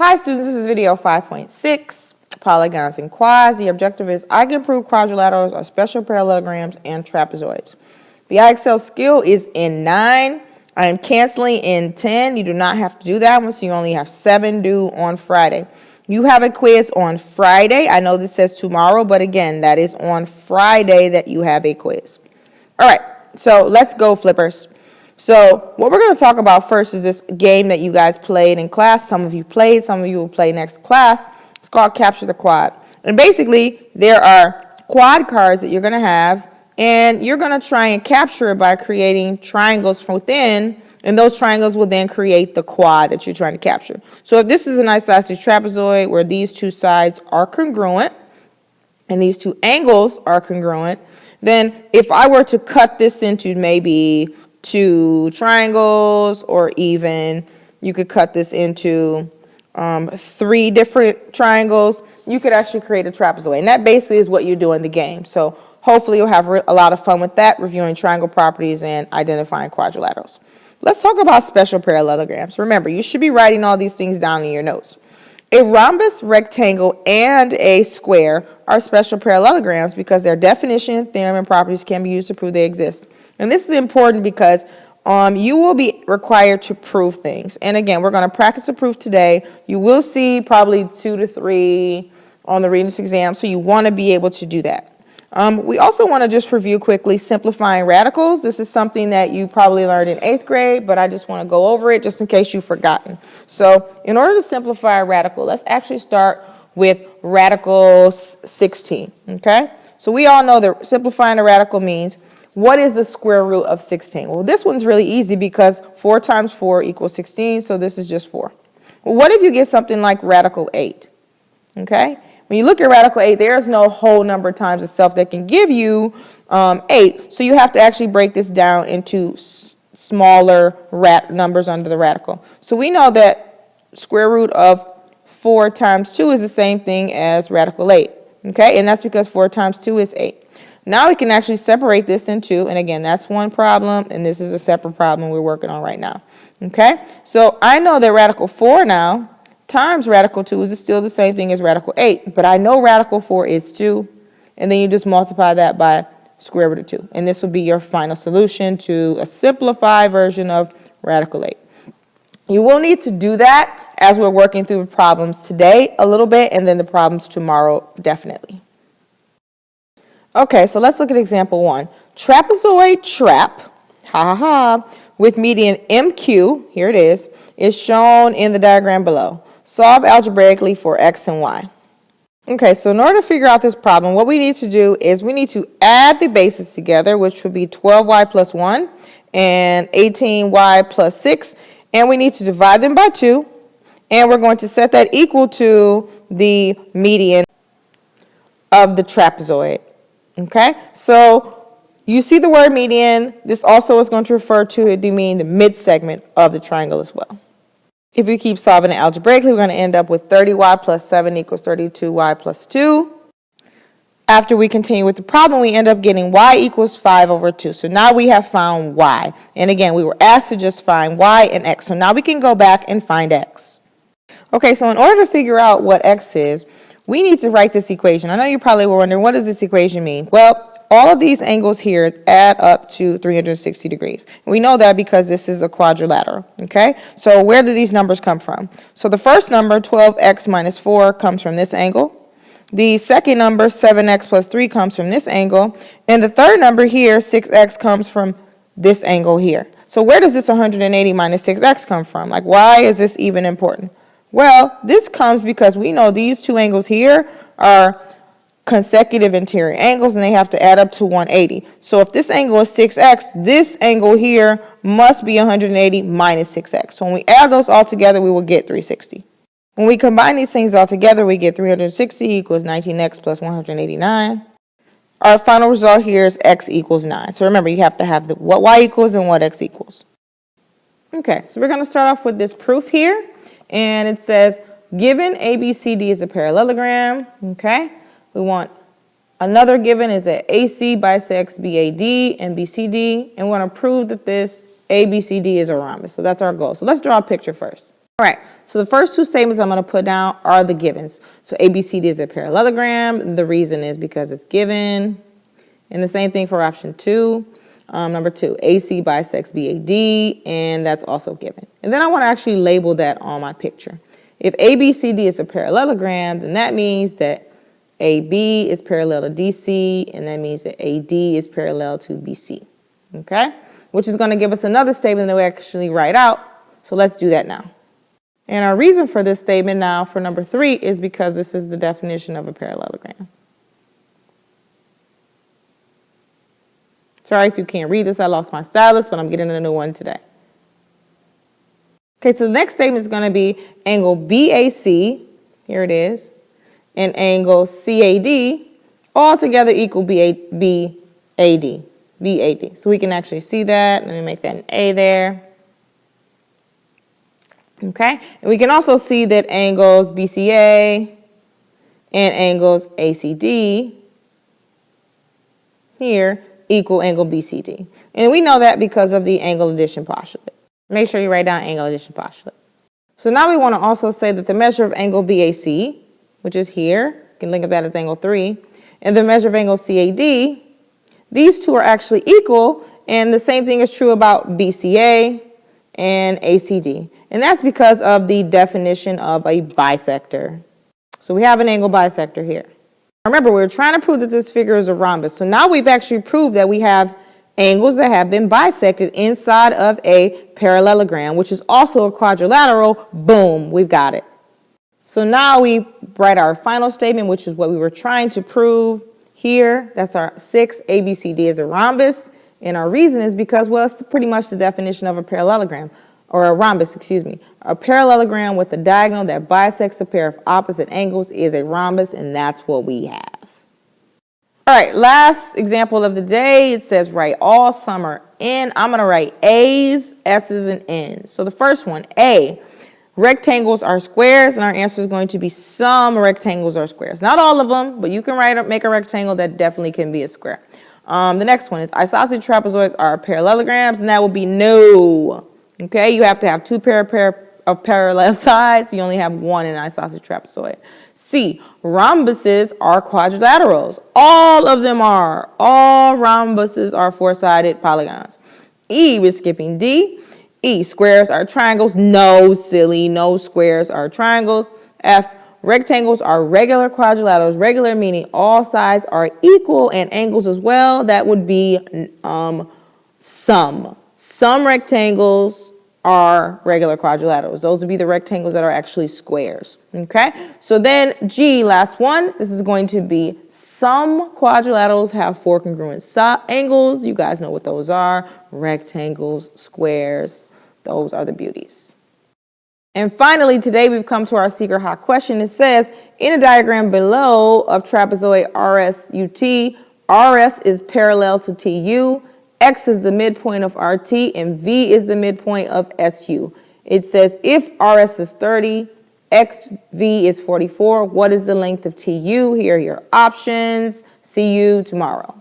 Hi students, this is video 5.6, polygons and quads. The objective is I can prove quadrilaterals are special parallelograms and trapezoids. The IXL skill is in 9. I am canceling in 10. You do not have to do that one, so you only have 7 due on Friday. You have a quiz on Friday. I know this says tomorrow, but again, that is on Friday that you have a quiz. All right, so let's go, flippers. So what we're going to talk about first is this game that you guys played in class. Some of you played, some of you will play next class. It's called Capture the Quad. And basically, there are quad cards that you're going to have, and you're going to try and capture it by creating triangles from within, and those triangles will then create the quad that you're trying to capture. So if this is an isosceles trapezoid where these two sides are congruent, and these two angles are congruent, then if I were to cut this into maybe 2 triangles, or even you could cut this into 3 different triangles, you could actually create a trapezoid. And that basically is what you do in the game. So hopefully you'll have a lot of fun with that, reviewing triangle properties and identifying quadrilaterals. Let's talk about special parallelograms. Remember, you should be writing all these things down in your notes. A rhombus, rectangle, and a square are special parallelograms because their definition, theorem, and properties can be used to prove they exist. And this is important because you will be required to prove things. And again, we're going to practice a proof today. You will see probably 2 to 3 on the readiness exam, so you want to be able to do that. We also want to just review quickly simplifying radicals. This is something that you probably learned in 8th grade, but I just want to go over it just in case you've forgotten. So in order to simplify a radical, let's actually start with radical 16, okay? So we all know that simplifying a radical means, what is the square root of 16? Well, this one's really easy because 4 times 4 equals 16, so this is just 4. Well, what if you get something like radical 8, okay? When you look at radical 8, there is no whole number times itself that can give you 8. So you have to actually break this down into smaller numbers under the radical. So we know that square root of 4 times 2 is the same thing as radical 8. Okay, and that's because 4 times 2 is 8. Now we can actually separate this in 2. And again, that's one problem, and this is a separate problem we're working on right now. Okay, so I know that radical 4 now times radical 2 is still the same thing as radical 8, but I know radical 4 is 2, and then you just multiply that by square root of 2, and this will be your final solution to a simplified version of radical 8. You will need to do that as we're working through the problems today a little bit, and then the problems tomorrow definitely. Okay, so let's look at example 1. Trapezoid trap, with median MQ, here it is shown in the diagram below. Solve algebraically for x and y. Okay, so in order to figure out this problem, what we need to do is we need to add the bases together, which would be 12y plus 1 and 18y plus 6, and we need to divide them by 2, and we're going to set that equal to the median of the trapezoid. Okay, so you see the word median. This also is going to refer to it to mean the mid-segment of the triangle as well. If we keep solving it algebraically, we're going to end up with 30y plus 7 equals 32y plus 2. After we continue with the problem, we end up getting y equals 5 over 2. So now we have found y. And again, we were asked to just find y and x. So now we can go back and find x. Okay, so in order to figure out what x is, we need to write this equation. I know you probably were wondering, what does this equation mean? Well, all of these angles here add up to 360 degrees. We know that because this is a quadrilateral, okay? So where do these numbers come from? So the first number, 12x minus 4, comes from this angle. The second number, 7x plus 3, comes from this angle. And the third number here, 6x, comes from this angle here. So where does this 180 minus 6x come from? Like, why is this even important? Well, this comes because we know these two angles here are consecutive interior angles, and they have to add up to 180. So if this angle is 6x, this angle here must be 180 minus 6x. So when we add those all together, we will get 360. When we combine these things all together, we get 360 equals 19x plus 189. Our final result here is x equals 9. So remember, you have to have what y equals and what x equals. Okay, so we're going to start off with this proof here. And it says, given ABCD is a parallelogram, okay? We want another given is that AC bisects BAD and BCD, and we want to prove that this ABCD is a rhombus. So that's our goal. So let's draw a picture first. All right, so the first two statements I'm going to put down are the givens. So ABCD is a parallelogram. The reason is because it's given. And the same thing for option 2. Number 2, AC bisects BAD, and that's also given. And then I want to actually label that on my picture. If ABCD is a parallelogram, then that means that AB is parallel to DC, and that means that AD is parallel to BC, okay? Which is going to give us another statement that we actually write out. So let's do that now. And our reason for this statement now for number 3 is because this is the definition of a parallelogram. Sorry if you can't read this, I lost my stylus, but I'm getting a new one today. Okay, so the next statement is going to be angle BAC, here it is, and angle CAD, all together equal BAD. So we can actually see that. Let me make that an A there. Okay, and we can also see that angles BCA and angles ACD here equal angle BCD. And we know that because of the angle addition postulate. Make sure you write down angle addition postulate. So now we want to also say that the measure of angle BAC, which is here, you can think of that as angle 3, and the measure of angle CAD, these two are actually equal, and the same thing is true about BCA and ACD. And that's because of the definition of a bisector. So we have an angle bisector here. Remember, we were trying to prove that this figure is a rhombus. So now we've actually proved that we have angles that have been bisected inside of a parallelogram, which is also a quadrilateral. Boom, we've got it. So now we write our final statement, which is what we were trying to prove here. That's our 6. ABCD is a rhombus. And our reason is because, well, it's pretty much the definition of a parallelogram. Or a rhombus, excuse me. A parallelogram with a diagonal that bisects a pair of opposite angles is a rhombus, and that's what we have. All right, last example of the day. It says write all summer in. I'm going to write A's, S's, and N's. So the first one, A, rectangles are squares, and our answer is going to be some rectangles are squares. Not all of them, but you can make a rectangle that definitely can be a square. The next one is isosceles trapezoids are parallelograms, and that will be no. Okay, you have to have 2 pair of parallel sides. You only have 1 in an isosceles trapezoid. C, rhombuses are quadrilaterals. All of them are. All rhombuses are 4-sided polygons. E, we're skipping D. E, squares are triangles. No, silly, no squares are triangles. F, rectangles are regular quadrilaterals. Regular meaning all sides are equal and angles as well. That would be some. Some rectangles are regular quadrilaterals. Those would be the rectangles that are actually squares. Okay? So then G, last one, this is going to be some quadrilaterals have 4 congruent angles. You guys know what those are. Rectangles, squares, those are the beauties. And finally, today we've come to our secret hot question. It says, in a diagram below of trapezoid RSUT, RS is parallel to TU, X is the midpoint of RT, and V is the midpoint of SU. It says if RS is 30, XV is 44, what is the length of TU? Here are your options. See you tomorrow.